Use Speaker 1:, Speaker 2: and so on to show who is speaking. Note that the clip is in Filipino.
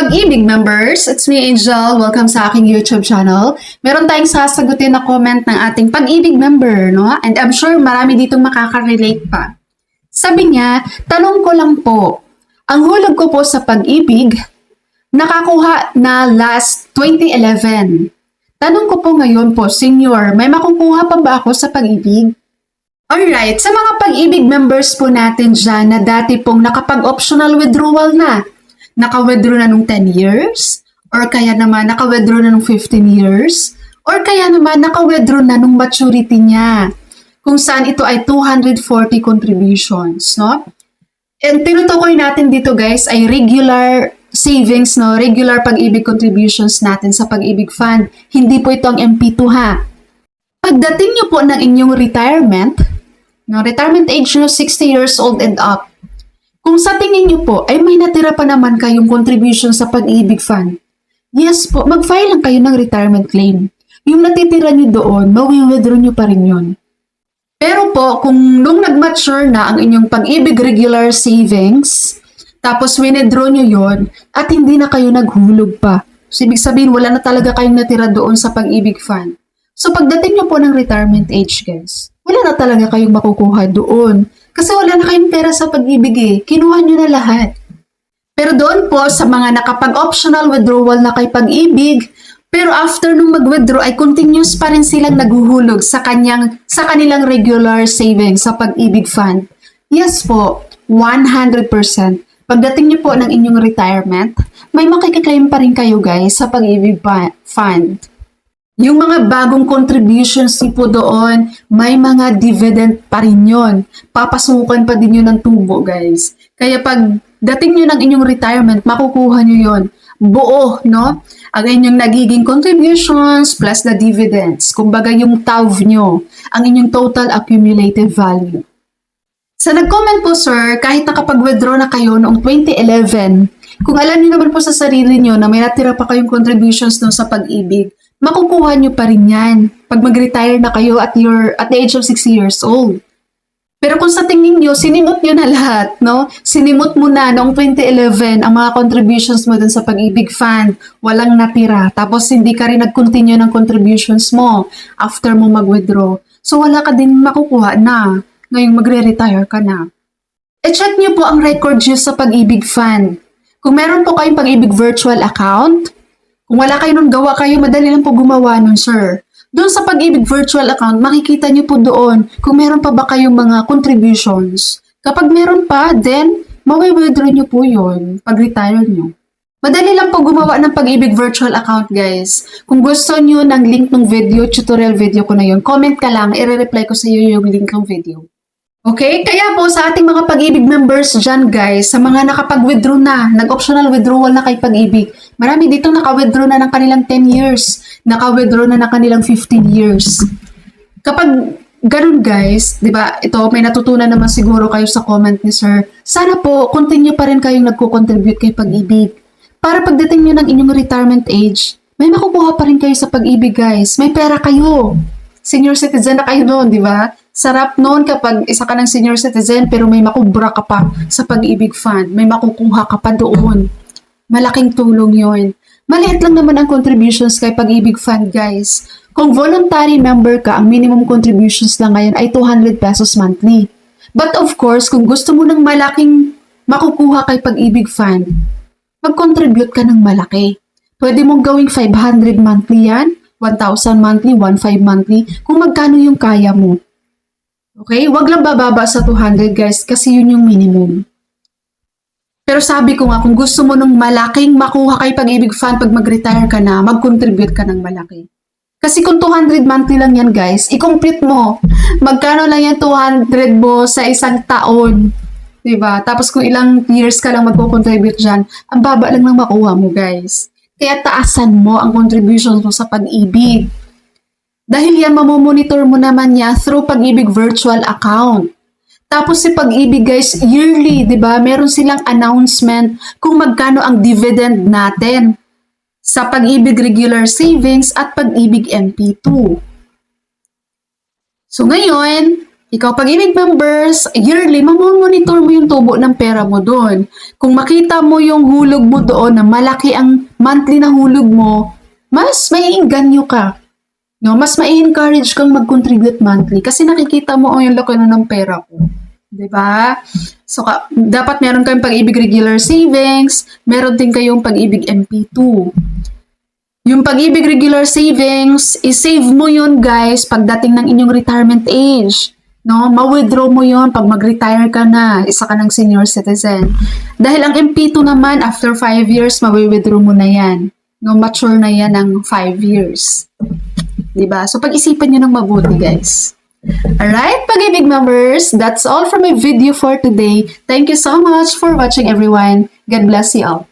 Speaker 1: Pag-ibig members, it's me Angel. Welcome sa aking YouTube channel. Meron tayong sasagutin na comment ng ating pag-ibig member, no? And I'm sure marami ditong makaka-relate pa. Sabi niya, tanong ko lang po, ang hulog ko po sa pag-ibig, nakakuha na last 2011. Tanong ko po ngayon po, senior, may makukuha pa ba ako sa pag-ibig? Alright, sa mga pag-ibig members po natin dyan na dati pong nakapag-optional withdrawal na, naka-withdraw na nung 10 years, or kaya naman naka-withdraw na nung 15 years, or kaya naman naka-withdraw na nung maturity niya, kung saan ito ay 240 contributions, no? And tinutukoy natin dito guys ay regular savings, no? Regular pag-ibig contributions natin sa pag-ibig fund. Hindi po ito ang MP2 ha. Pagdating niyo po ng inyong retirement, no? Retirement age nyo 60 years old and up, kung sa tingin niyo po ay may natira pa naman kayong contribution sa pag-ibig fund, yes po, mag-file lang kayo ng retirement claim. Yung natitira niyo doon, mawi-withdraw niyo pa rin yun. Pero po, kung nung nag-mature na ang inyong pag-ibig regular savings, tapos withdraw niyo yon at hindi na kayo naghulog pa. So, ibig sabihin, wala na talaga kayong natira doon sa pag-ibig fund. So, pagdating niyo po ng retirement age, guys, wala na talaga kayong makukuha doon. Kasi wala na kayong pera sa pag-ibig eh. Kinuha nyo na lahat. Pero doon po sa mga nakapag-optional withdrawal na kay pag-ibig, pero after nung mag-withdraw ay continuous pa rin silang naguhulog sa kanilang regular savings sa pag-ibig fund. Yes po, 100%. Pagdating nyo po ng inyong retirement, may makikiclaim pa rin kayo guys sa pag-ibig fund. Yung mga bagong contributions po doon, may mga dividend pa rin yun. Papasukan pa din yun ng tubo, guys. Kaya pag dating nyo ng inyong retirement, makukuha nyo yun. Buo, no? Ang inyong nagiging contributions plus the dividends. Kumbaga yung TAV nyo, ang inyong total accumulated value. Sa nag-comment po, sir, kahit nakapag-withdraw na kayo noong 2011, kung alam niyo naman po sa sarili nyo na may natira pa kayong contributions no sa pag-ibig, makukuha nyo pa rin yan pag mag-retire na kayo at the age of 60 years old. Pero kung sa tingin nyo, sinimot nyo na lahat, no? Sinimot mo na noong 2011 ang mga contributions mo dun sa pag-ibig fund, walang natira, tapos hindi ka rin nag-continue ng contributions mo after mo mag-withdraw. So wala ka din makukuha na ngayong magre-retire ka na. E-check nyo po ang record nyo sa pag-ibig fund. Kung meron po kayong pag-ibig virtual account, kung wala kayo nun, gawa kayo, madali lang po gumawa nun, sir. Doon sa pag-ibig virtual account, makikita nyo po doon kung meron pa ba kayong mga contributions. Kapag meron pa, then, mawi-withdraw nyo po yun pag-retire nyo. Madali lang po gumawa ng pag-ibig virtual account, guys. Kung gusto nyo ng link ng video, tutorial video ko na yun, comment ka lang, i-reply ko sa iyo yung link ng video. Okay? Kaya po sa ating mga pag-ibig members dyan guys, sa mga nakapag-withdraw na, nag-optional withdrawal na kay pag-ibig, marami dito naka-withdraw na ng kanilang 10 years, naka-withdraw na ng kanilang 15 years. Kapag ganun guys, di ba, ito may natutunan naman siguro kayo sa comment ni sir, sana po continue pa rin kayong nagko-contribute kay pag-ibig. Para pagdating nyo ng inyong retirement age, may makukuha pa rin kayo sa pag-ibig guys, may pera kayo. Senior citizen na kayo noon, di ba? Sarap noon kapag isa ka ng senior citizen pero may makubra ka pa sa pag-ibig fund. May makukuha ka pa doon. Malaking tulong yon. Maliit lang naman ang contributions kay pag-ibig fund, guys. Kung voluntary member ka, ang minimum contributions lang ngayon ay 200 pesos monthly. But of course, kung gusto mo ng malaking makukuha kay pag-ibig fund, mag-contribute ka ng malaki. Pwede mong gawing 500 monthly yan, 1,000 monthly, 1,500 monthly, kung magkano yung kaya mo. Okay? Wag lang bababa sa 200 guys kasi yun yung minimum. Pero sabi ko nga, kung gusto mo ng malaking makuha kay pag-ibig fund pag mag-retire ka na, mag-contribute ka ng malaki. Kasi kung 200 monthly lang yan guys, i-complete mo. Magkano lang yan 200 mo sa isang taon? Diba? Tapos kung ilang years ka lang magko-contribute dyan, ang baba lang ng makuha mo guys. Kaya taasan mo ang contributions mo sa pag-ibig. Dahil yan, mamomonitor mo naman niya through pag-ibig virtual account. Tapos si pag-ibig guys, yearly, di ba? Meron silang announcement kung magkano ang dividend natin sa pag-ibig regular savings at pag-ibig MP2. So ngayon, Ikaw, Pag-ibig members, yearly, mamonitor mo yung tubo ng pera mo doon. Kung makita mo yung hulog mo doon na malaki ang monthly na hulog mo, mas maiinganyo ka. No, mas mai-encourage kang mag-contribute monthly kasi nakikita mo, oh, yung laki na ng pera ko. 'Di ba? So, dapat meron kayong Pag-ibig regular savings, meron din kayong Pag-ibig MP2. Yung Pag-ibig regular savings, i-save mo yun guys pagdating ng inyong retirement age. No, ma-withdraw mo yun pag mag-retire ka na, isa ka ng senior citizen. Dahil ang MP2 naman, after 5 years, ma-withdraw mo na yan. No, mature na yan ng 5 years. Diba? So, pag-isipan nyo ng mabuti, guys. Alright, Pag-ibig members, that's all for my video for today. Thank you so much for watching, everyone. God bless you all.